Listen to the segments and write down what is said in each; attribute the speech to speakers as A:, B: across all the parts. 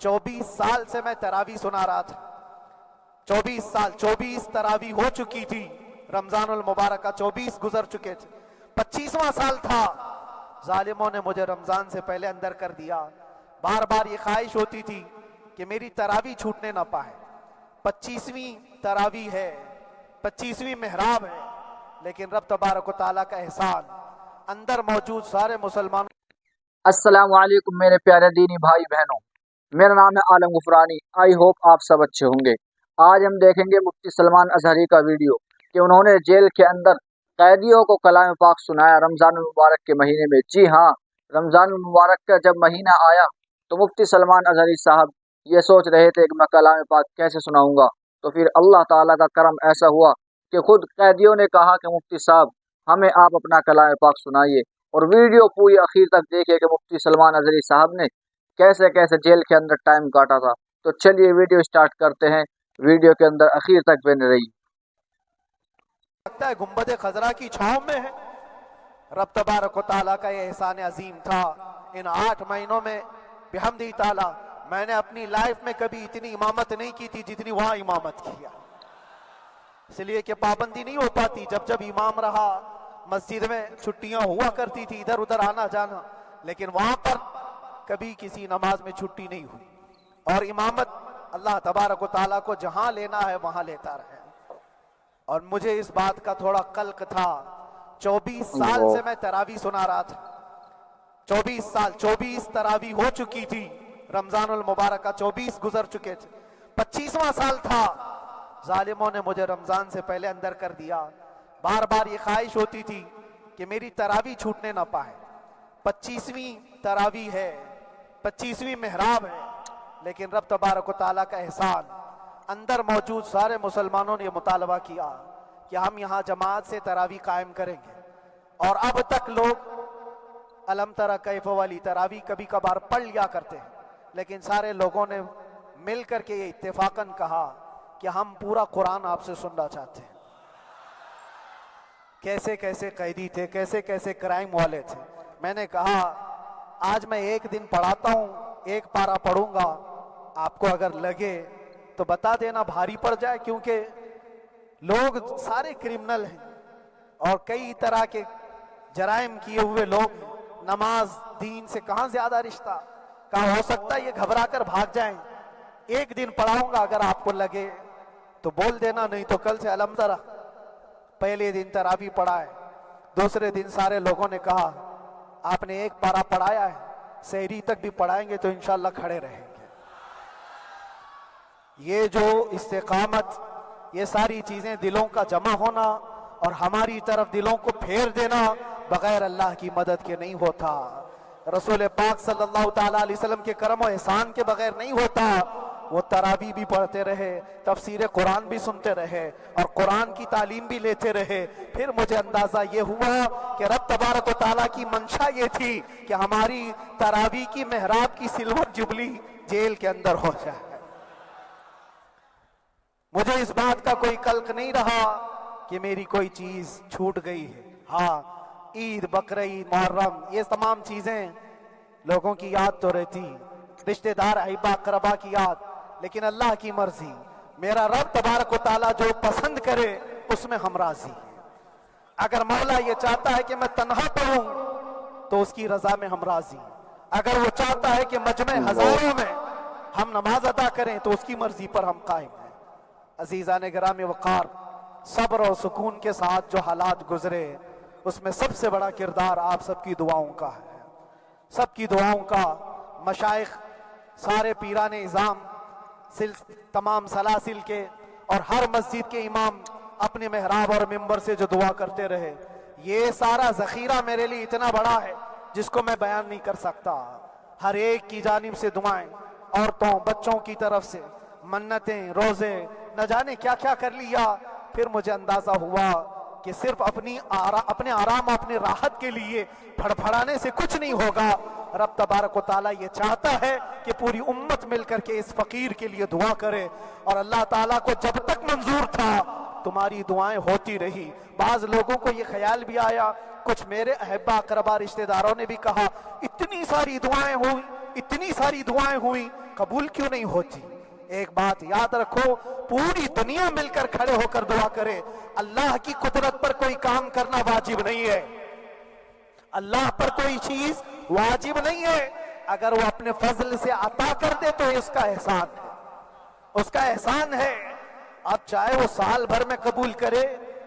A: 24 साल से मैं तरावी सुना रहा था। 24 साल, 24 तरावी हो चुकी थी। रमजानुल मुबारक का 24 गुजर चुके थे। 25वां साल था, जालिमों ने मुझे रमजान से पहले अंदर कर दिया। बार बार ये ख्वाहिश होती थी कि मेरी तरावी छूटने ना पाए। 25वीं तरावी है, 25वीं मेहराब है, लेकिन रब तबारक व तआला का एहसान, अंदर मौजूद सारे मुसलमानों।
B: अस्सलाम वालेकुम मेरे प्यारे दीनी भाई बहनों, मेरा नाम है आलम गुफरानी। आई होप आप सब अच्छे होंगे। आज हम देखेंगे मुफ्ती सलमान अजहरी का वीडियो कि उन्होंने जेल के अंदर कैदियों को कलाम पाक सुनाया रमज़ान मुबारक के महीने में। जी हाँ, रमज़ान मुबारक का जब महीना आया तो मुफ्ती सलमान अजहरी साहब ये सोच रहे थे कि मैं कलाम पाक कैसे सुनाऊंगा। तो फिर अल्लाह ताला का करम ऐसा हुआ कि खुद कैदियों ने कहा कि मुफ्ती साहब हमें आप अपना कलाम पाक सुनाइए। और वीडियो पूरी आखिर तक देखिए कि मुफ्ती सलमान अजहरी साहब ने कैसे कैसे जेल के अंदर टाइम काटा था। तो चलिए वीडियो स्टार्ट करते हैं, वीडियो के अंदर आखिर तक बने रहिए।
A: लगता है गुंबद खजरा की छांव में है। रब तबारक व तआला का ये एहसान अजीम था। इन 8 महीनों में बिहम्दी ताला मैंने अपनी लाइफ में कभी इतनी इमामत नहीं की थी जितनी वहां इमामत किया। इसलिए कि पाबंदी नहीं हो पाती। जब जब इमाम रहा, मस्जिद में छुट्टियां हुआ करती थी, इधर उधर आना जाना, लेकिन वहां पर कभी किसी नमाज में छुट्टी नहीं हुई। और इमामत अल्लाह तबारक व तआला को जहां लेना है वहां लेता रहे। और मुझे इस बात का थोड़ा कल्क था। 24 साल से मैं तरावी सुना रहा था। 24 साल, 24 तरावी हो चुकी थी। रमजानुल मुबारक का 24 गुजर चुके थे। 25वां साल था, जालिमों ने मुझे रमजान से पहले अंदर कर दिया। बार बार ये ख्वाहिश होती थी कि मेरी तरावी छूटने ना पाए। 25वीं तरावी है, 25वीं मेहराब है, लेकिन रब तबारक व तआला का एहसान, अंदर मौजूद सारे मुसलमानों ने यह मुतालबा किया कि हम यहाँ जमात से तरावी कायम करेंगे। और अब तक लोग अलम तरा कैफ वाली तरावी कभी कभार पढ़ लिया करते हैं, लेकिन सारे लोगों ने मिल करके ये इत्तेफाकन कहा कि हम पूरा कुरान आपसे सुनना चाहते हैं। कैसे कैसे कैदी थे, कैसे कैसे क्राइम वाले थे। मैंने कहा आज मैं एक दिन पढ़ाता हूँ, एक पारा पढ़ूंगा, आपको अगर लगे तो बता देना, भारी पड़ जाए, क्योंकि लोग सारे क्रिमिनल हैं और कई तरह के जराइम किए हुए लोग। नमाज दीन से कहां ज्यादा रिश्ता, कहां हो सकता है ये घबरा कर भाग जाएं। एक दिन पढ़ाऊंगा, अगर आपको लगे तो बोल देना, नहीं तो कल से अलम तरा। पहले दिन तरावी पढ़ा है, दूसरे दिन सारे लोगों ने कहा आपने एक पारा पढ़ाया है, सहरी तक भी पढ़ाएंगे तो इंशाल्लाह खड़े रहेंगे। ये जो इस्तेकामत, ये सारी चीजें, दिलों का जमा होना और हमारी तरफ दिलों को फेर देना बगैर अल्लाह की मदद के नहीं होता। रसूल पाक सल्लल्लाहु ताला अलैहि वसल्लम के करम और एहसान के बगैर नहीं होता। वो तरावी भी पढ़ते रहे, तफसीर कुरान भी सुनते रहे और कुरान की तालीम भी लेते रहे। फिर मुझे अंदाजा ये हुआ कि रब तबारक व तआला की मंशा ये थी कि हमारी तरावी की मेहराब की सिल्वर जुबली जेल के अंदर हो जाए। मुझे इस बात का कोई कल्क नहीं रहा कि मेरी कोई चीज छूट गई है। हाँ, ईद, बकरीद, मुहर्रम, ये तमाम चीजें लोगों की याद तो रहती, रिश्तेदार, अहिबा, अकरबा की याद, लेकिन अल्लाह की मर्जी, मेरा रब तबारक व तआला जो पसंद करे उसमें हम राजी हैं। अगर मौला ये चाहता है कि मैं तन्हा पढ़ूं तो उसकी रजा में हम राजी हैं। अगर वो चाहता है कि मजमे हजारों में हम नमाज अदा करें तो उसकी मर्जी पर हम कायम हैं। अजीज़ान गिराम वक़ार, सब्र और सुकून के साथ जो हालात गुजरे, उसमें सबसे बड़ा किरदार आप सबकी दुआओं का है। सबकी दुआओं का। मशाइख, सारे पीरान इज़ाम, तमाम सलासिल के और हर मस्जिद के इमाम अपने मेहराब और मिंबर से जो दुआ करते रहे, ये सारा ज़ख़ीरा मेरे लिए इतना बड़ा है जिसको मैं बयान नहीं कर सकता। हर एक की जानिब से दुआएं, औरतों बच्चों की तरफ से मन्नतें, रोजे, न जाने क्या क्या कर लिया। फिर मुझे अंदाजा हुआ कि सिर्फ अपने आराम, अपने राहत के लिए फड़फड़ाने से कुछ नहीं होगा। रब तबारक व तआला ये चाहता है कि पूरी उम्मत मिलकर के इस फकीर के लिए दुआ करे। और अल्लाह ताला को जब तक मंजूर था तुम्हारी दुआएं होती रही। बाज लोगों को ये ख्याल भी आया, कुछ मेरे अहब्बा अकरबा रिश्तेदारों ने भी कहा इतनी सारी दुआएं हुई, इतनी सारी दुआएं हुई قبول کیوں نہیں ہوتی؟ ایک بات یاد رکھو، پوری دنیا مل کر کھڑے ہو کر دعا کرے، اللہ کی قدرت پر کوئی کام کرنا واجب نہیں ہے، اللہ پر کوئی چیز واجب نہیں ہے، اگر وہ اپنے فضل سے عطا کر دے تو اس کا احسان ہے، اس کا احسان ہے۔ اب چاہے وہ سال بھر میں قبول کرے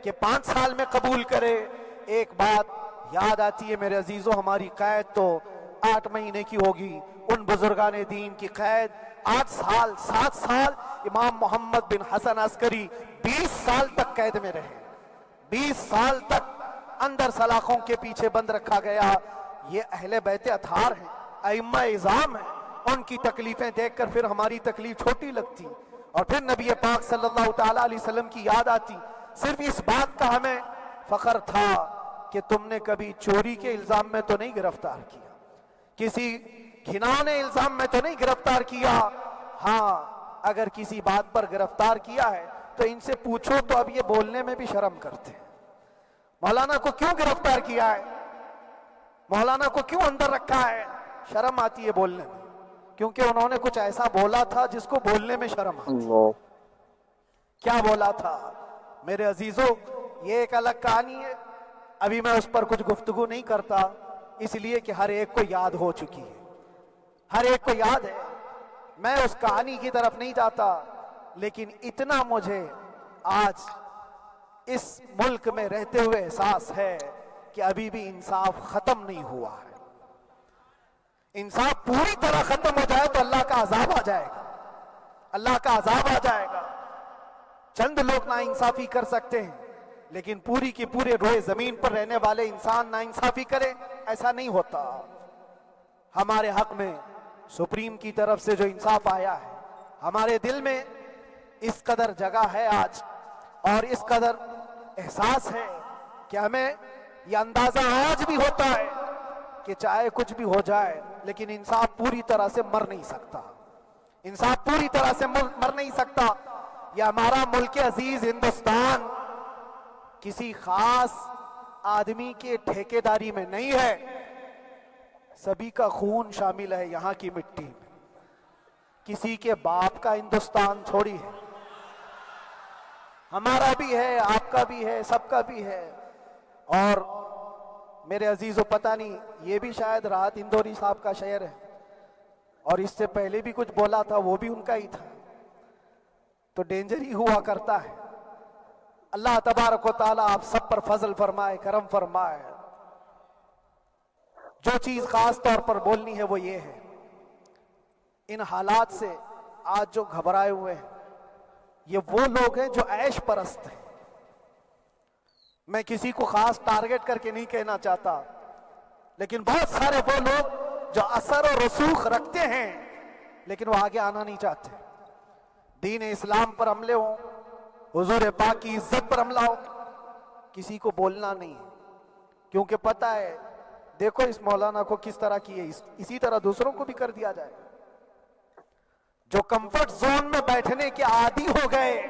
A: کہ 5 سال میں قبول کرے، ایک بات یاد آتی ہے میرے عزیزو، ہماری قید تو 8 مہینے کی ہوگی، ان بزرگان دین کی قید 8 سال 7 سال، امام محمد بن حسن عسکری 20 سال تک قید میں رہے، 20 سال تک اندر سلاخوں کے پیچھے بند رکھا گیا۔ یہ اہل بیت اطہار ہیں، ائمہ اعظام ہیں، ان کی تکلیفیں دیکھ کر پھر ہماری تکلیف چھوٹی لگتی، اور پھر نبی پاک صلی اللہ تعالیٰ علیہ وسلم کی یاد آتی۔ صرف اس بات کا ہمیں فخر تھا کہ تم نے کبھی چوری کے الزام میں تو نہیں گرفتار کیا، کسی گھناؤنے الزام میں تو نہیں گرفتار کیا، ہاں اگر کسی بات پر گرفتار کیا ہے تو ان سے پوچھو تو اب یہ بولنے میں بھی شرم کرتے ہیں، مولانا کو کیوں گرفتار کیا ہے، مولانا کو کیوں اندر رکھا ہے، شرم آتی ہے بولنے میں، کیونکہ انہوں نے کچھ ایسا بولا تھا جس کو بولنے میں شرم آتی ہے۔ کیا بولا تھا میرے عزیزو؟ یہ ایک الگ کہانی ہے، ابھی میں اس پر کچھ گفتگو نہیں کرتا، اس لیے کہ ہر ایک کو یاد ہو چکی ہے، ہر ایک کو یاد ہے، میں اس کہانی کی طرف نہیں جاتا، لیکن اتنا مجھے آج اس ملک میں رہتے ہوئے احساس ہے کہ ابھی بھی انصاف ختم نہیں ہوا ہے۔ انصاف پوری طرح ختم ہو جائے تو اللہ کا عذاب آ جائے گا، اللہ کا عذاب آ جائے گا۔ چند لوگ نا انصافی کر سکتے ہیں، لیکن پوری کی پورے روئے زمین پر رہنے والے انسان نا انصافی کرے، ایسا نہیں ہوتا۔ ہمارے حق میں سپریم کی طرف سے جو انصاف آیا ہے، ہمارے دل میں اس قدر جگہ ہے آج، اور اس قدر احساس ہے کہ ہمیں یہ اندازہ آج بھی ہوتا ہے کہ چاہے کچھ بھی ہو جائے لیکن انصاف پوری طرح سے مر نہیں سکتا، انصاف پوری طرح سے مر نہیں سکتا۔ یہ ہمارا ملک عزیز ہندوستان کسی خاص آدمی کے ٹھیکیداری میں نہیں ہے، سبھی کا خون شامل ہے یہاں کی مٹی میں، کسی کے باپ کا ہندوستان تھوڑی ہے، ہمارا بھی ہے، آپ کا بھی ہے، سب کا بھی ہے۔ اور میرے عزیزو پتہ نہیں، یہ بھی شاید راحت اندوری صاحب کا شعر ہے، اور اس سے پہلے بھی کچھ بولا تھا، وہ بھی ان کا ہی تھا، تو ڈینجر ہی ہوا کرتا ہے۔ اللہ تبارک و تعالیٰ آپ سب پر فضل فرمائے، کرم فرمائے۔ جو چیز خاص طور پر بولنی ہے وہ یہ ہے، ان حالات سے آج جو گھبرائے ہوئے ہیں، یہ وہ لوگ ہیں جو عیش پرست ہیں۔ میں کسی کو خاص ٹارگٹ کر کے نہیں کہنا چاہتا، لیکن بہت سارے وہ لوگ جو اثر و رسوخ رکھتے ہیں لیکن وہ آگے آنا نہیں چاہتے، دین اسلام پر حملے ہوں، حضور پاک کی عزت پر حملہ ہو، کسی کو بولنا نہیں، کیونکہ پتہ ہے دیکھو اس مولانا کو کس طرح کی ہے، اسی طرح دوسروں کو بھی کر دیا جائے۔ جو کمفرٹ زون میں بیٹھنے کے عادی ہو گئے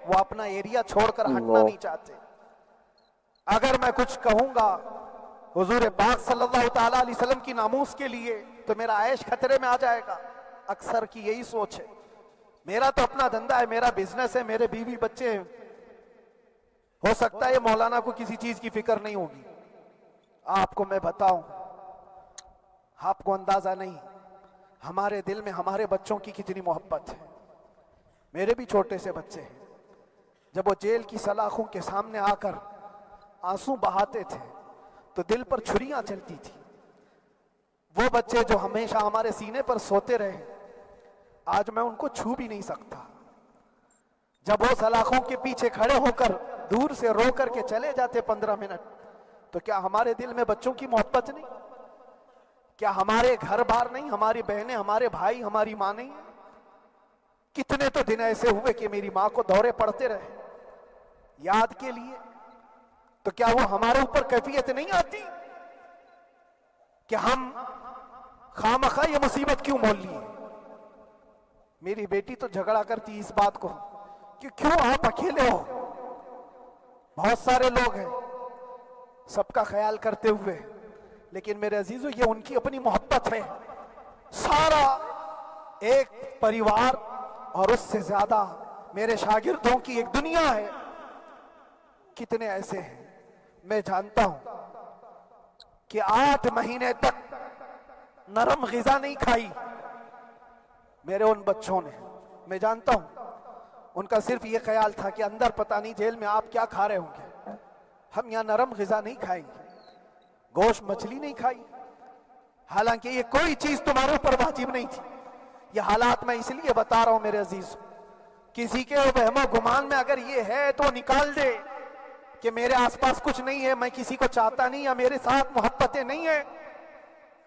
A: وہ اپنا ایریا چھوڑ کر ہٹنا نہیں چاہتے۔ اگر میں کچھ کہوں گا حضور پاک صلی اللہ تعالیٰ علیہ وسلم کی ناموس کے لیے تو میرا عیش خطرے میں آ جائے گا، اکثر کی یہی سوچ ہے۔ میرا تو اپنا دھندا ہے، میرا بزنس ہے، میرے بیوی بچے ہیں، ہو سکتا ہے مولانا کو کسی چیز کی فکر نہیں ہوگی۔ آپ کو میں بتاؤں، آپ کو اندازہ نہیں ہمارے دل میں ہمارے بچوں کی کتنی محبت ہے۔ میرے بھی چھوٹے سے بچے ہیں، جب وہ جیل کی سلاخوں کے سامنے آ کر آنسو بہاتے تھے تو دل پر چھریاں چلتی تھی۔ وہ بچے جو ہمیشہ ہمارے سینے پر سوتے رہے، آج میں ان کو چھو بھی نہیں سکتا۔ جب وہ سلاخوں کے پیچھے کھڑے ہو کر دور سے رو کر کے چلے جاتے 15 منٹ، تو کیا ہمارے دل میں بچوں کی محبت نہیں؟ کیا ہمارے گھر بار نہیں، ہماری بہنیں، ہمارے بھائی، ہماری ماں نہیں؟ کتنے تو دن ایسے ہوئے کہ میری ماں کو دورے پڑتے رہے یاد کے لیے، تو کیا وہ ہمارے اوپر کیفیت نہیں آتی کہ ہم خامخواہ یہ مصیبت کیوں مول لیے؟ میری بیٹی تو جھگڑا کرتی اس بات کو کہ کیوں آپ اکیلے ہو، بہت سارے لوگ ہیں سب کا خیال کرتے ہوئے، لیکن میرے عزیزو یہ ان کی اپنی محبت ہے۔ سارا एक परिवार और उससे ज्यादा मेरे शागिर्दों की एक दुनिया है। कितने ऐसे हैं, मैं जानता हूं कि 8 महीने तक नरम ग़िज़ा नहीं खाई मेरे उन बच्चों ने। मैं जानता हूं उनका सिर्फ ये ख्याल था कि अंदर पता नहीं जेल में आप क्या खा रहे होंगे, हम यहाँ नरम ग़िज़ा नहीं खाएंगे, गोश्त मछली नहीं खाई। हालांकि ये कोई चीज तुम्हारे ऊपर वाजिब नहीं थी। ये हालात मैं इसलिए बता रहा हूं मेरे अजीज, किसी के वहमो गुमान में अगर ये है तो निकाल दे कि मेरे आसपास कुछ नहीं है, मैं किसी को चाहता नहीं, या मेरे साथ मोहब्बतें नहीं है।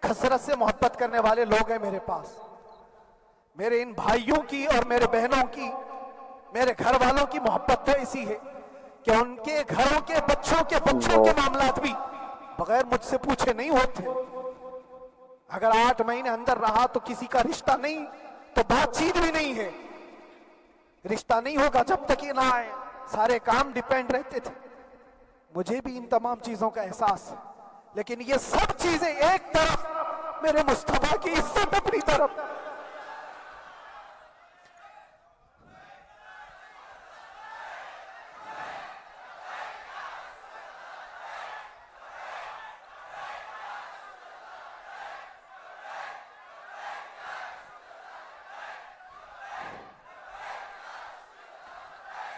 A: कसरत से मोहब्बत करने वाले लोग हैं मेरे पास। मेरे इन भाइयों की और मेरे बहनों की, मेरे घर वालों की मोहब्बत तो ऐसी है कि उनके घरों के बच्चों के मामलात भी बगैर मुझसे पूछे नहीं होते। अगर 8 महीने अंदर रहा तो किसी का रिश्ता नहीं, तो बातचीत भी नहीं है। रिश्ता नहीं होगा जब तक ये ना आए, सारे काम डिपेंड रहते थे। मुझे भी इन तमाम चीजों का एहसास है, लेकिन ये सब चीजें एक तरफ, मेरे मुस्तफा की इज्जत अपनी तरफ।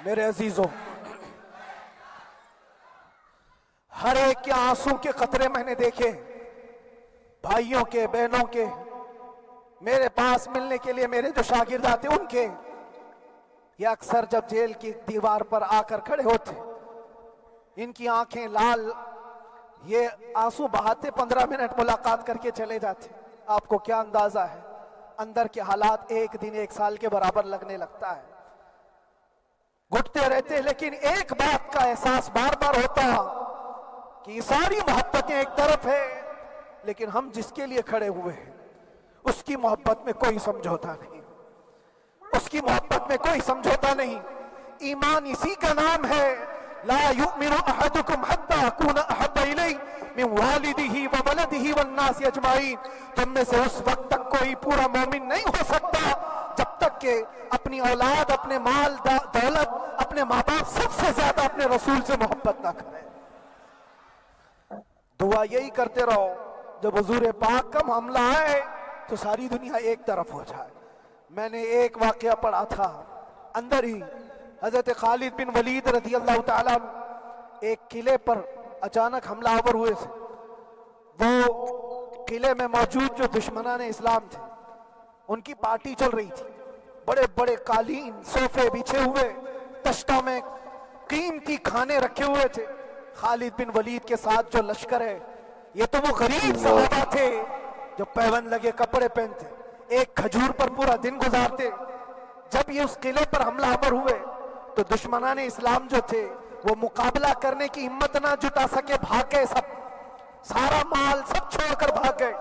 A: मेरे अजीजों, हर एक के आंसू के कतरे मैंने देखे, भाइयों के, बहनों के। मेरे पास मिलने के लिए मेरे जो शागिर्द आते उनके, ये अक्सर जब जेल की दीवार पर आकर खड़े होते, इनकी आंखें लाल, ये आंसू बहाते 15 मिनट मुलाकात करके चले जाते। आपको क्या अंदाजा है, अंदर के हालात एक दिन 1 साल के बराबर लगने लगता है। घुटते रहते, लेकिन एक बात का एहसास बार बार होता कि सारी मोहब्बतें एक तरफ है, लेकिन हम जिसके लिए खड़े हुए हैं उसकी मोहब्बत में कोई समझौता नहीं, उसकी मोहब्बत में कोई समझौता नहीं। ईमान इसी का नाम है, ला युमिनु अहदुकुम हत्ता अकूना अहब्बा इलैहि मिन वालिदिही व वलदिही वन्नास अजमाइन। तुम में से उस वक्त तक कोई पूरा मोमिन नहीं हो सकता जब तक के अपनी औलाद, अपने माल दौलत, अपने माँ बाप, सबसे ज्यादा अपने रसूल से मोहब्बत ना करे। दुआ यही करते रहो, जब हुजूर पाक का मामला आए तो सारी दुनिया एक तरफ हो जाए। मैंने एक वाकया पढ़ा था, अंदर ही हजरत खालिद बिन वलीद रज़ी अल्लाह ताला एक किले पर अचानक हमलावर हुए थे। वो किले में मौजूद जो दुश्मनाने इस्लाम थे, उनकी पार्टी चल रही थी। बड़े बड़े कालीन, सोफे बिछे हुए, तश्ता में कीमती खाने रखे हुए थे। खालिद बिन वलीद के साथ जो लश्कर है, ये तो वो गरीब सहाबा थे जो पैबंद लगे कपड़े पहनते, एक खजूर पर पूरा दिन गुजारते। जब ये उस किले पर हमलावर हुए तो दुश्मनाने इस्लाम जो थे वो मुकाबला करने की हिम्मत ना जुटा सके, भाग गए। सब सारा माल सब छोड़कर भाग गए,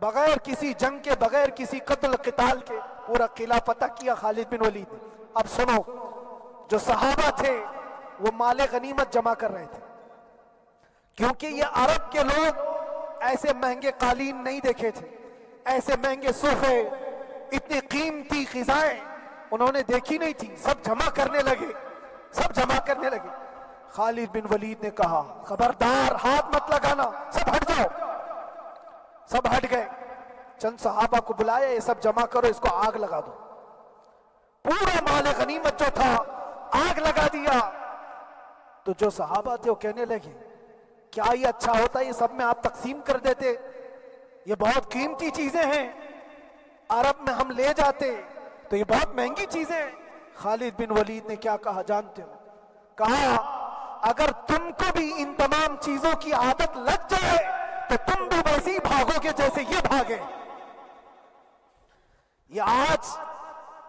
A: बगैर किसी जंग के, बगैर किसी कत्ल क़िताल के पूरा किला फतह किया खालिद बिन वलीद ने। अब सुनो, जो सहाबा थे वो माले गनीमत जमा कर रहे थे, क्योंकि ये अरब के लोग ऐसे महंगे कालीन नहीं देखे थे, ऐसे महंगे सोफे, इतनी कीमती ग़िज़ाएं उन्होंने देखी नहीं थी। सब जमा करने लगे, सब जमा करने लगे। खालिद बिन वलीद ने कहा, खबरदार, हाथ मत लगाना, सब हट जाओ। सब हट गए। चंद सहाबा को बुलाया, ये सब जमा करो, इसको आग लगा दो। पूरा माल गनीमत जो था आग लगा दिया। तो जो सहाबा थे वो कहने लगे, क्या ये अच्छा होता, ये सब में आप तकसीम कर देते, ये बहुत कीमती चीजें हैं, अरब में हम ले जाते तो ये बहुत महंगी चीजें हैं। खालिद बिन वलीद ने क्या कहा जानते हो? कहा, अगर तुमको भी इन तमाम चीजों की आदत लग जाए तो तुम भी वैसे ही भागोगे जैसे ये भागे। ये आज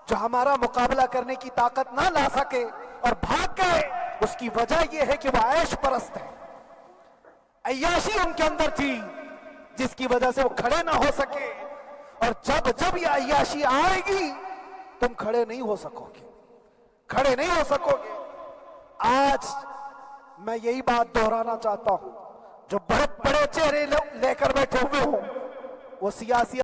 A: जो हमारा मुकाबला करने की ताकत ना ला सके और भाग गए, उसकी वजह यह है कि वह ऐश परस्त है, अय्याशी उनके अंदर थी, जिसकी वजह से वो खड़े ना हो सके। और जब जब ये अय्याशी आएगी तुम खड़े नहीं हो सकोगे, खड़े नहीं हो सकोगे। आज मैं यही बात दोहराना चाहता हूं, जो बहुत बड़े चेहरे लेकर बैठे हुए हो वो सियासी